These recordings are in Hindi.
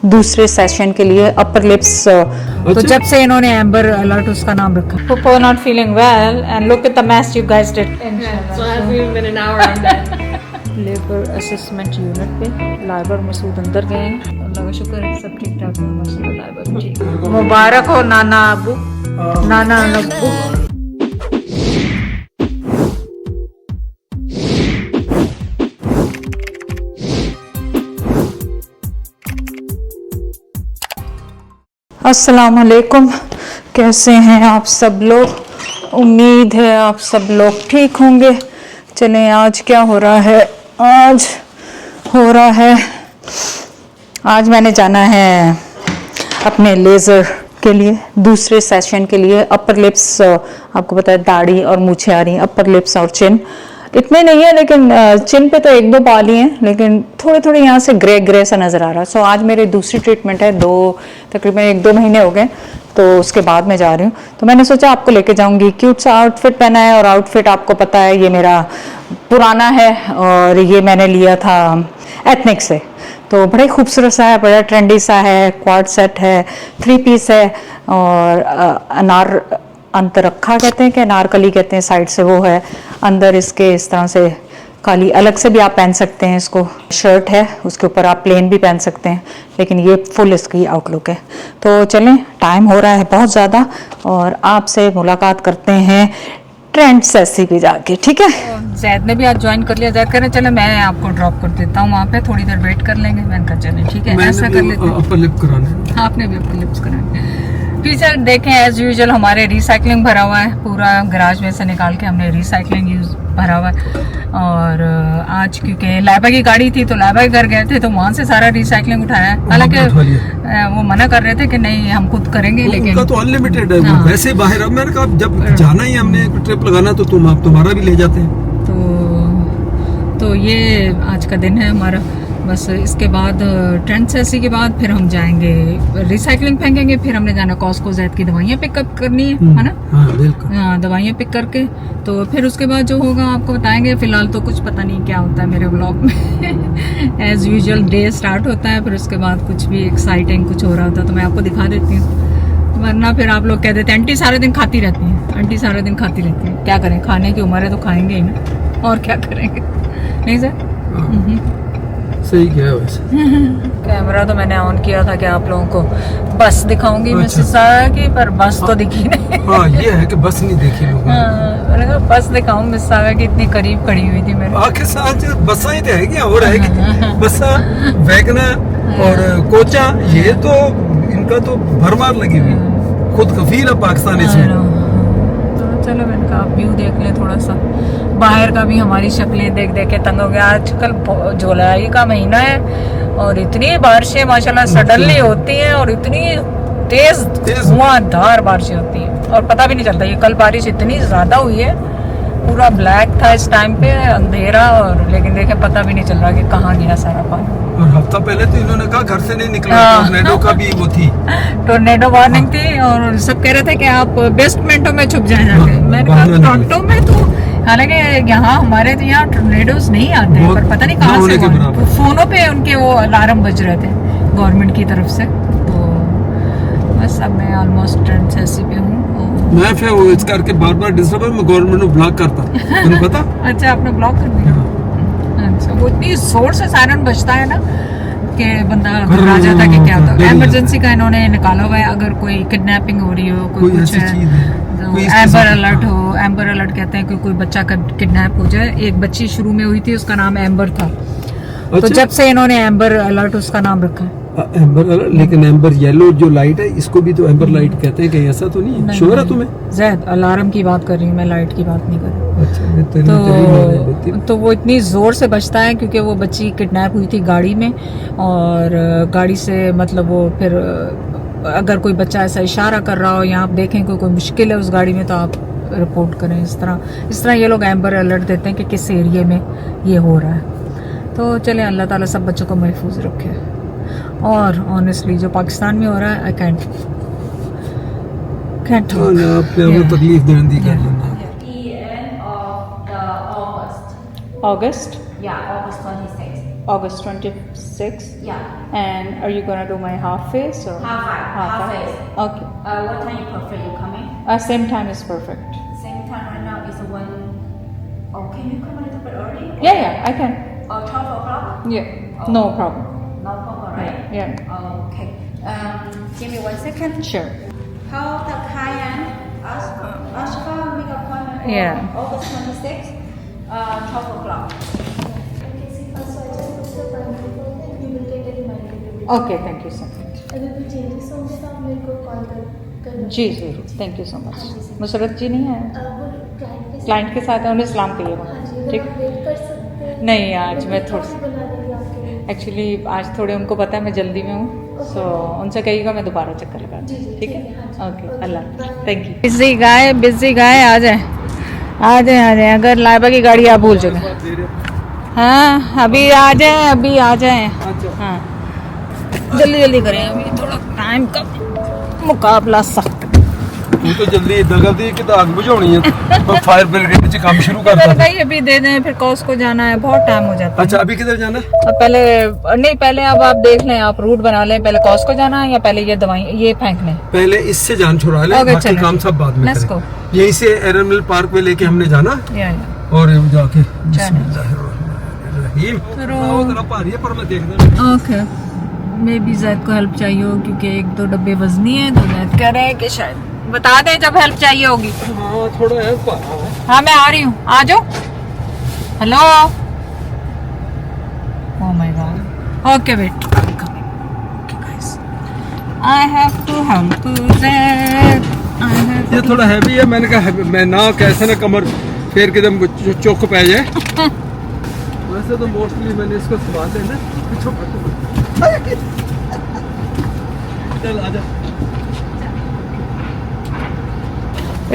दूसरे सेशन के लिए अपर लिप्स। तो जब से इन्होंने एम्बर अलर्ट उसका नाम रखा। Popo not feeling well and look at the mess you guys did. So it hasn't even been an hour on that. Labour assessment unit पे लाइबर मसूद अंदर गए हैं। अल्लाह का शुक्र है सब ठीक ठाक है। मसूद लाइबर भी ठीक है। मुबारक हो नाना अबू, नाना अब्बू। अस्सलाम वालेकुम, कैसे हैं आप सब लोग? उम्मीद है आप सब लोग ठीक होंगे। चलें, आज क्या हो रहा है? आज मैंने जाना है अपने लेज़र के लिए, दूसरे सेशन के लिए। अपर लिप्स, आपको पता है दाढ़ी और मूछें आ रही हैं, अपर लिप्स और चिन इतने नहीं है, लेकिन चिन पे तो एक दो बाल ही हैं, लेकिन थोड़े थोड़े यहाँ से ग्रे सा नज़र आ रहा है। सो आज मेरी दूसरी ट्रीटमेंट है, तकरीबन 1-2 महीने हो गए, तो उसके बाद मैं जा रही हूँ। तो मैंने सोचा आपको लेके जाऊँगी। क्यूट सा आउटफिट पहना है, और आउटफिट आपको पता है ये मेरा पुराना है, और ये मैंने लिया था एथनिक से। तो बड़ा ही खूबसूरत सा है, बड़ा ट्रेंडी सा है, क्वाड सेट है, 3 पीस है, और अंतरखा कहते हैं कि अनारकली कहते हैं, साइड से वो है, अंदर इसके इस तरह से काली, अलग से भी आप पहन सकते हैं इसको। शर्ट है, उसके ऊपर आप प्लेन भी पहन सकते हैं, लेकिन ये फुल इसकी आउटलुक है। तो चलें, टाइम हो रहा है बहुत ज़्यादा, और आपसे मुलाकात करते हैं ट्रेंड्स ऐसी भी जाके, ठीक है? जैद ने भी आज ज्वाइन कर लिया। जैद कह रहे चलो मैं आपको ड्रॉप कर देता हूँ वहाँ पे, थोड़ी देर वेट कर लेंगे। मैंने कहा चलें ठीक है, ऐसा कर लेते हैं। अपर लिप कराने, आपने भी अपर लिप्स कराने। फीचर देखें, एज यूजुअल हमारे रिसाइकलिंग भरा हुआ है, पूरा गराज में से निकाल के हमने रिसाइकलिंग यूज भरा हुआ है। और आज क्योंकि लाइबा की गाड़ी थी, तो लाइबा के घर गए थे, तो वहाँ से सारा रिसाइकलिंग उठाया है। हालांकि वो मना कर रहे थे कि नहीं हम खुद करेंगे, लेकिन उनका तो अनलिमिटेड है। हाँ। वैसे बाहर, अब मैंने कहा जब जाना ही हमने ट्रिप लगाना, तो तुम्हारा भी ले जाते हैं। तो ये आज का दिन है हमारा। बस इसके बाद ट्रेंड्स ऐसी के बाद फिर हम जाएंगे रिसाइकलिंग फेंकेंगे। फिर हमने जाना कॉस्को, जैद की दवाइयाँ पिकअप करनी है ना? हाँ, दवाइयाँ पिक करके, तो फिर उसके बाद जो होगा आपको बताएंगे। फिलहाल तो कुछ पता नहीं क्या होता है मेरे व्लॉग में। एज यूजुअल डे स्टार्ट होता है, फिर उसके बाद कुछ भी एक्साइटिंग कुछ हो रहा होता है तो मैं आपको दिखा देती हूँ, वरना फिर आप लोग कह देते हैं आंटी सारे दिन खाती रहती हैं, आंटी सारा दिन खाती रहती हैं। क्या करें, खाने की उम्र है तो खाएंगे ही ना, और क्या करेंगे, नहीं सर? सही क्या है वैसे। कैमरा तो मैंने ऑन किया था कि आप लोगों को बस दिखाऊंगी मिसेस सारा की, पर बस तो दिखी नहीं। हाँ, ये है कि बस नहीं देखी लोगों ने। मैंने कहा बस दिखाऊं, मिसेस सारा की इतनी करीब खड़ी हुई थी मेरे। आखिर साथ बसा ही तो है क्या हो रहा है? बसा, वैगनर और कोचा, ये तो इनका तो भरमार लगी हुई, खुद कफील है पाकिस्तान इसमें। तो चलो मैंने कहा आप व्यू देख लें थोड़ा सा, बाहर का भी। हमारी शक्लें देख देख के तंग हो गया। आजकल जुलाई का महीना है, और इतनी बारिशें माशाल्लाह सडनली होती हैं, और इतनी तेज धुआंधार बारिशें होती हैं, और पता भी नहीं चलता। ये कल बारिश इतनी ज्यादा हुई है, पूरा ब्लैक था इस टाइम पे, अंधेरा, और लेकिन देखें पता भी नहीं चल रहा कि कहाँ गया सारा पानी। और हफ्ता पहले तो इन्होंने कहा घर से नहीं निकला, टोर्नेडो का भी वो थी, टोर्नेडो वार्निंग थी, और सब कह रहे थे कि आप बेसमेंटों में छुप जाए जाके। मैंने कहा टोरंटो में तो, हालांकि यहाँ हमारे तो यहाँ टोर्नेडोज नहीं आते हैं, पर पता नहीं कहाँ से फोनों पे उनके वो अलार्म बज रहे थे गवर्नमेंट की तरफ से। तो बस अब मैं ऑलमोस्ट ट्रेंड्स ऐसी पे हूँ। मैं फिर वो इस करके बार डिस्टर्ब, मैं गवर्नमेंट को ब्लॉक करता, तुम्हें पता? अच्छा, आपने ब्लॉक कर दिया? अच्छा, वो इतनी जोर से सायरन बजता है ना कि बंदा घबरा जाता है कि क्या होता है। इमरजेंसी का इन्होंने निकाला हुआ है, अगर कोई किडनैपिंग हो रही हो, कोई कुछ है, एम्बर अलर्ट हो। एम्बर अलर्ट कहते हैं कि कोई बच्चा किडनैप हो जाए। एक बच्ची शुरू में हुई थी, उसका नाम एम्बर था। तो जब से इन्होंने एम्बर अलर्ट उसका नाम रखा है। एम्बर अलर्ट, लेकिन एम्बर येलो जो लाइट है, इसको भी तो एम्बर लाइट कहते हैं, कहीं ऐसा तो नहीं है? श्योर है तुम्हें? जैद अलार्म की बात कर रही हूँ मैं, लाइट की बात नहीं कर रही। तो वो इतनी जोर से बजता है क्योंकि वो बच्ची किडनैप हुई थी गाड़ी में, और गाड़ी से मतलब वो फिर अगर कोई बच्चा ऐसा इशारा कर रहा हो या आप देखें कोई मुश्किल है उस गाड़ी में, तो आप रिपोर्ट करें। इस तरह ये लोग एम्बर अलर्ट देते हैं कि किस एरिए में ये हो रहा है। तो चले, अल्लाह ताला सब बच्चों को महफूज रखे। और ऑनेस्टली जो पाकिस्तान में हो रहा है, आई कैंट तकलीफ देने दी August? Yeah, August 26th. August 26th. Yeah. And are you gonna do my half face or Half face. Okay. What time you prefer you coming? Same time is perfect. Same time right now is 1. Oh, can you come a little bit early? Yeah, I can. 12 o'clock? Yeah, no problem. No problem, right? Yeah. Okay. Give me 1 second. Sure. How the client ask for make appointment for Yeah. August 26th, 12 o'clock. Okay, thank you so much. अगर कोई चेंजेस होंगे तो आप मेरे को कॉल कर जी जरूर, thank you so much. Musarrat जी नहीं है, वो क्लाइंट के साथ है, उन्हें सलाम कहिएगा। ठीक, वेट कर सकते हैं। नहीं आज मैं थोड़ी बना देंगे आपके लिए। एक्चुअली आज थोड़े उनको पता है मैं जल्दी में हूँ, सो उनसे कहिएगा मैं दोबारा चक्कर लगा जी, जी, ठीक है। ठीक है, हाँ जी। ओके, ओके, अल्लाह, बाय। Thank you. बिजी गाय आ जाए, आ जाए। अगर लाइबा की गाड़ी आप भूल चुके, हाँ अभी आ जाए। हाँ जल्दी करें, अभी थोड़ा टाइम का मुकाबला सख्त। तू तो जल्दी इधर कर दी कि तो आग बुझानी है, तो फायर ब्रिगेड से काम शुरू करता था। भाई अभी दे दें, फिर कॉस्को जाना है, बहुत टाइम हो जाता है। अच्छा अभी किधर जाना है? पहले अब आप देख लें, आप रूट बना लें, पहले कॉस्को जाना है या पहले ये दवाई ये फेंकने। पहले इससे जान छुड़ा ले, Okay, बाकी चलें। काम सब बाद में Let's करें। यहीं से एरनमिल पार्क में लेके हमने जाना या और जाके बिस्मिल्लाहिर्रहमानिर्रहीम। आओ जरा भारी है पर मैं देख दूं। ओके, मे बी जैद को हेल्प चाहिए हो क्योंकि 1-2 डब्बे वजनी है, तो जैद कह रहे हैं कि शायद बता दें जब हेल्प चाहिए होगी। हाँ थोड़ा है भारा है। हाँ मैं आ रही हूँ, आ जाओ। Hello, oh my god, okay wait, I have to help that. ये थोड़ा हैवी है, मैंने कहा मैं ना कैसे ना कमर फेर के दम चौक पे जाए। वैसे तो मोस्टली मैंने इसको संभाल लेना। चल आजा।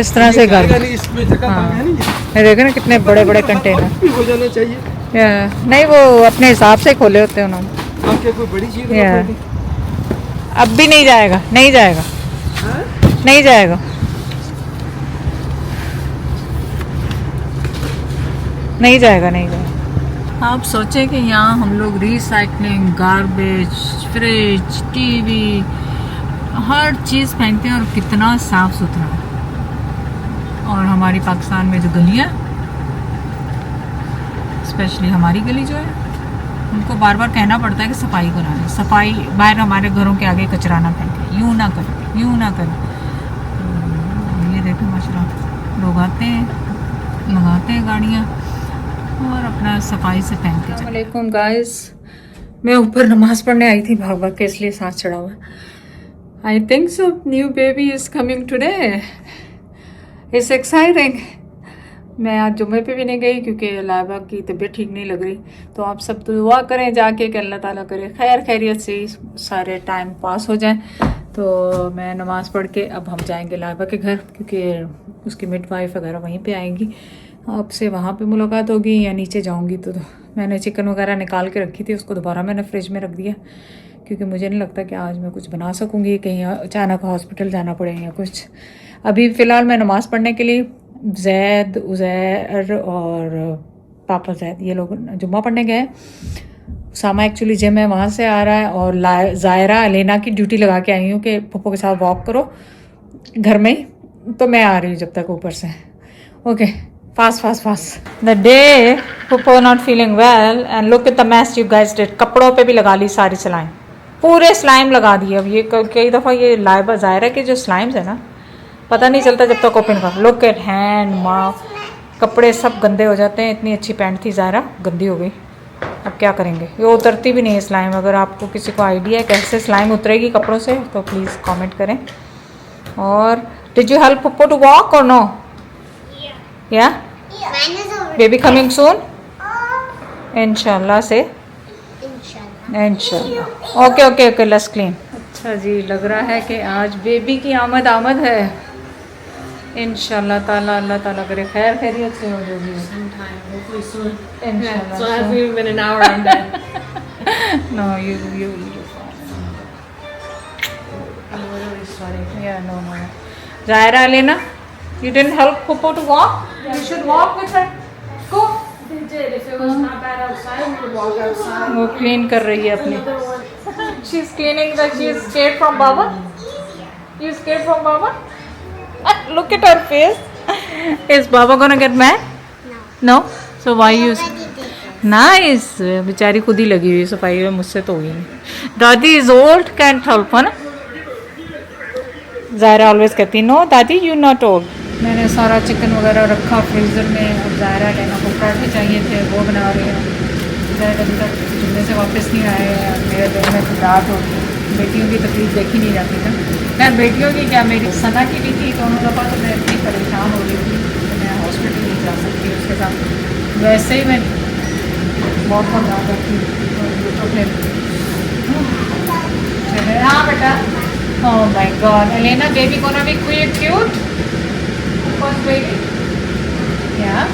इस तरह से जाएगा कर, नहीं, इसमें जगह कम है नहीं। ये देखो ना कितने बड़े बड़े कंटेनर। भी हो जाना चाहिए। नहीं वो अपने हिसाब से खोले होते हैं उन्होंने। आपके कोई बड़ी चीज Yeah. है? अब भी नहीं जाएगा, नहीं जाएगा, नहीं जाएगा। नहीं जाएगा, नहीं जाएगा। आप सोचें कि यहाँ हम लोग रिसाइकलिंग, गार्बेज, फ्रिज, टीवी, हर चीज़ फेंकते हैं और कितना साफ सुथरा है। और हमारी पाकिस्तान में जो गलियाँ, स्पेशली हमारी गली जो है, उनको बार बार कहना पड़ता है कि सफाई कराएं, सफाई, बाहर हमारे घरों के आगे कचरा ना फेंकें, यूँ ना करें, यूँ ना करें। तो ये देखें माशाल्लाह, लोग आते हैं, लगाते हैं गाड़ियाँ और अपना सफाई से फेंक के। अस्सलाम वालेकुम गाइस, मैं ऊपर नमाज पढ़ने आई थी भाग भाग के, इसलिए सांस चढ़ा हुआ। I think so new baby is coming today, it's exciting. मैं आज जुम्मे पे भी नहीं गई क्योंकि लाइबा की तबीयत ठीक नहीं लग रही। तो आप सब दुआ करें जाके कि अल्लाह ताला करे खैर खैरियत से सारे टाइम पास हो जाएं। तो मैं नमाज़ पढ़ के अब हम जाएंगे लाइबा के घर, क्योंकि उसकी मिडवाइफ वगैरह वहीं पे आएंगी। आपसे वहाँ पे मुलाकात होगी या नीचे जाऊँगी। तो मैंने चिकन वगैरह निकाल के रखी थी, उसको दोबारा मैंने फ्रिज में रख दिया क्योंकि मुझे नहीं लगता कि आज मैं कुछ बना सकूँगी, कहीं अचानक हॉस्पिटल जाना पड़े या कुछ। अभी फ़िलहाल मैं नमाज़ पढ़ने के लिए जैद, उज़ैर और पापा जैद ये लोग जुम्मा पढ़ने गए। सामा एक्चुअली जिम है, वहाँ से आ रहा है। और ज़ायरा अलेना की ड्यूटी लगा के आई हूँ कि पप्पो के साथ वॉक करो घर में ही, तो मैं आ रही हूँ जब तक ऊपर से। Okay, fast the day Pappo not feeling well and look at the mess you guys did. कपड़ों पे भी लगा ली सारी स्लाइम, पूरे स्लाइम लगा दी। अब ये कई दफ़ा ये लाइबा ज़ायरा के जो स्लाइम्स है ना, पता नहीं चलता जब तक ओपन कर। लुक एट हैंड, माउथ, कपड़े सब गंदे हो जाते हैं। इतनी अच्छी पैंट थी ज़ायरा, गंदी हो गई। अब क्या करेंगे, ये उतरती भी नहीं है स्लाइम। अगर आपको किसी को आइडिया है कैसे स्लाइम उतरेगी कपड़ों से तो प्लीज़ कमेंट करें। और did you help Pappo to walk or no? या बेबी कमिंग सून इंशाल्लाह से, इंशाल्लाह। Okay let's clean. अच्छा जी, लग रहा है कि आज बेबी की आमद है इंशाल्लाह ताला। अल्लाह ताला करे खैर खैरियत से हो जाएगी Sometime, hopefully soon. इंशाल्लाह। So it hasn't even been an hour, I'm dead. No, you I'm really sorry. Yeah, no. Zaira, Elena, you didn't help Popo to walk? You should walk with her. Go. They did. If it was not bad outside, we would walk outside. वो क्लीन कर रही है अपनी Another one. she's cleaning the she's scared from Baba you scared from Baba look at her face is Baba gonna get mad no so why you nice बेचारी खुद ही लगी हुई सफाई में मुझसे तो हुई नहीं दादी इज ओल्ड कैंट हेल्प है ना ज़ायरा ऑलवेज कहती नो दादी यू नॉट ओल्ड मैंने सारा चिकन वगैरह रखा फ्रीज़र में अब ज़ायरा लेना को पराठे चाहिए थे वो बना रही हूँ ज़ायरा अभी तक जुम्मे से वापस नहीं आए हैं मेरे दिल में घबराहट होती बेटियों की तकलीफ देखी नहीं जाती ना खैर बेटियों की क्या मेरी सना की भी थी दोनों दफ़ा तो मैं इतनी परेशान हो रही थी तो मैं हॉस्पिटल नहीं जा सकती उसके साथ वैसे ही मैं बहुत घबरा करती तो फिर हाँ बेटा Oh my God, Elena, baby gonna be quite cute. First baby. Yeah,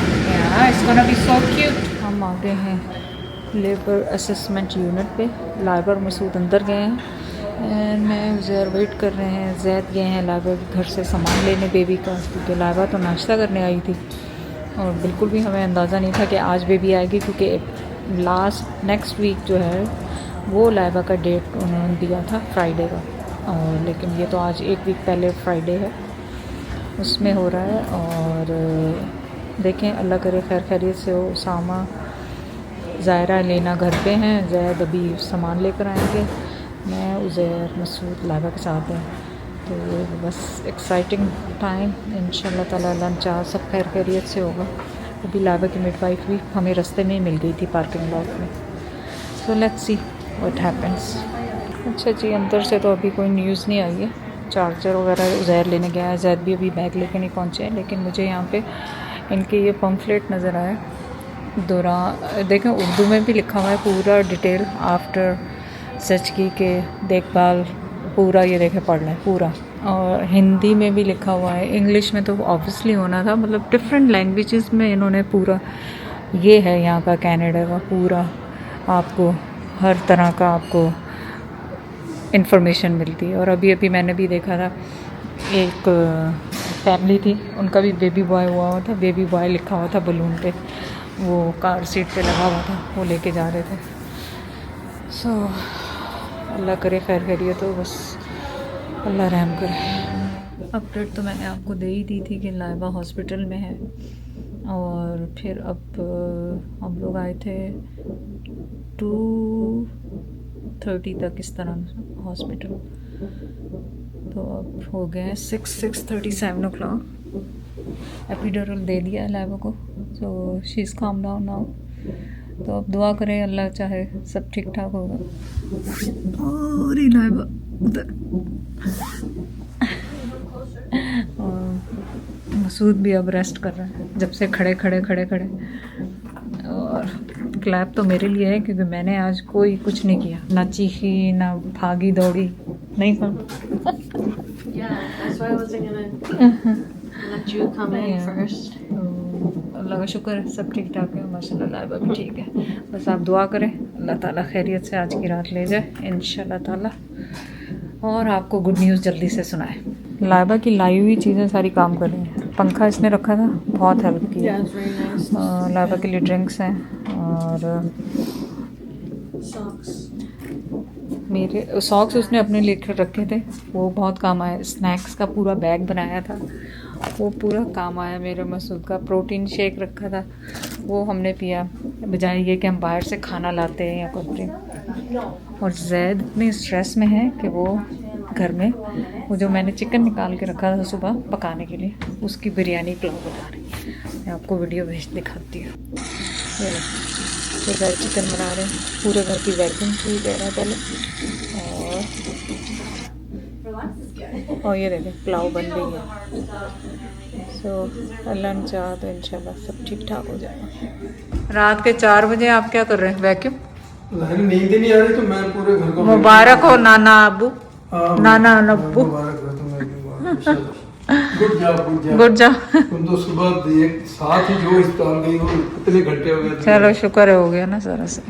it's gonna be so cute. हम आ गए हैं लेबर असेसमेंट यूनिट पे लाइबा और मसूद अंदर गए हैं एंड मैं उज़ैर वेट कर रहे हैं जैद गए हैं लाइबा के घर से सामान लेने बेबी का क्योंकि लाइबा तो नाश्ता करने आई थी और बिल्कुल भी हमें अंदाज़ा नहीं था कि आज बेबी आएगी क्योंकि लास्ट नेक्स्ट वीक जो है वो लाइबा का डेट उन्होंने दिया था फ्राइडे का और लेकिन ये तो आज एक वीक पहले फ्राइडे है उसमें हो रहा है और देखें अल्लाह करे खैर खैरियत से हो उसामा ज़ायरा लेना घर पे हैं जैद अभी सामान लेकर आएंगे मैं उज़ैर मसूद लाइबा के साथ हैं तो बस एक्साइटिंग टाइम इंशाल्लाह ताला लंच आज सब खैर खैरियत से होगा अभी लाइबा की मिडवाइफ भी हमें रास्ते में मिल गई थी पार्किंग लॉट में so let's see what happens अच्छा जी अंदर से तो अभी कोई न्यूज़ नहीं आई है चार्जर वगैरह उज़ैर लेने गया है जैद भी अभी बैग लेके नहीं पहुँचे हैं लेकिन मुझे यहाँ पे इनके ये पम्फलेट नज़र आया देखें उर्दू में भी लिखा हुआ है पूरा डिटेल आफ्टर सर्जरी के देखभाल पूरा ये देखें पढ़ लें पूरा और हिंदी में भी लिखा हुआ है इंग्लिश में तो ऑब्वियसली होना था मतलब डिफरेंट लैंग्वेजेस में इन्होंने पूरा ये है यहाँ का कनाडा का पूरा आपको हर तरह का आपको इन्फॉर्मेशन मिलती है और अभी अभी मैंने भी देखा था एक फैमिली थी उनका भी बेबी बॉय हुआ था बेबी बॉय लिखा हुआ था बलून पे वो कार सीट पे लगा हुआ था वो लेके जा रहे थे सो अल्लाह करे खैर खैरियत तो बस अल्लाह रहम करे अपडेट तो मैंने आपको दे ही दी थी कि लाइबा हॉस्पिटल में है और फिर अब हम लोग आए थे 2:30 तक इस तरह हॉस्पिटल तो अब हो गए 6:37 o'clock एपिड्यूरल दे दिया लाइबा को so she is calm down now तो अब दुआ करें अल्लाह चाहे सब ठीक ठाक होगा और ही लाइबा उधर मसूद भी अब रेस्ट कर रहा है जब से खड़े और क्लैप तो मेरे लिए है क्योंकि मैंने आज कोई कुछ नहीं किया ना चीखी ना भागी दौड़ी नहीं कर Yeah, that's why I wasn't gonna let you come in first. अल्लाह का शुक्र है सब ठीक ठाक है माशाल्लाह लाइबा भी ठीक है बस आप दुआ करें अल्लाह ताला खैरियत से आज की रात ले जाए इंशाल्लाह ताला और आपको गुड न्यूज़ जल्दी से सुनाए लाइबा की लाई हुई चीज़ें सारी काम कर रही हैं पंखा इसने रखा था बहुत हेल्प की Yeah, it's very nice. Laiba के लिए ड्रिंक्स हैं और Socks. मेरे सॉक्स उसने अपने लेकर रखे थे वो बहुत काम आया स्नैक्स का पूरा बैग बनाया था वो पूरा काम आया मेरे मसूद का प्रोटीन शेक रखा था वो हमने पिया बजाय ये कि हम बाहर से खाना लाते हैं या कुछ और जैद इतने स्ट्रेस में है कि वो घर में वो जो मैंने चिकन निकाल के रखा था सुबह पकाने के लिए उसकी बिरयानी पुलाव बना रही मैं आपको वीडियो भेज दिखाती हूँ ये घर चिकन बना रहे हैं पूरे घर की वैक्यूम की दे रहा पहले और ये देखें पुलाव बन गई है सो अल्लाह ने चाहा तो इंशाल्लाह सब ठीक ठाक हो जाएगा रात के 4 बजे आप क्या कर रहे हैं वैक्यूम नींद नहीं आ रही तो मैं पूरे घर को मुबारक हो नाना अबू नाना अब्बू गुड जॉब तुम तो सुबह एक साथ ही जो इस्तान गई हो कितने घंटे हो गए चलो शुक्र हो गया ना सारा से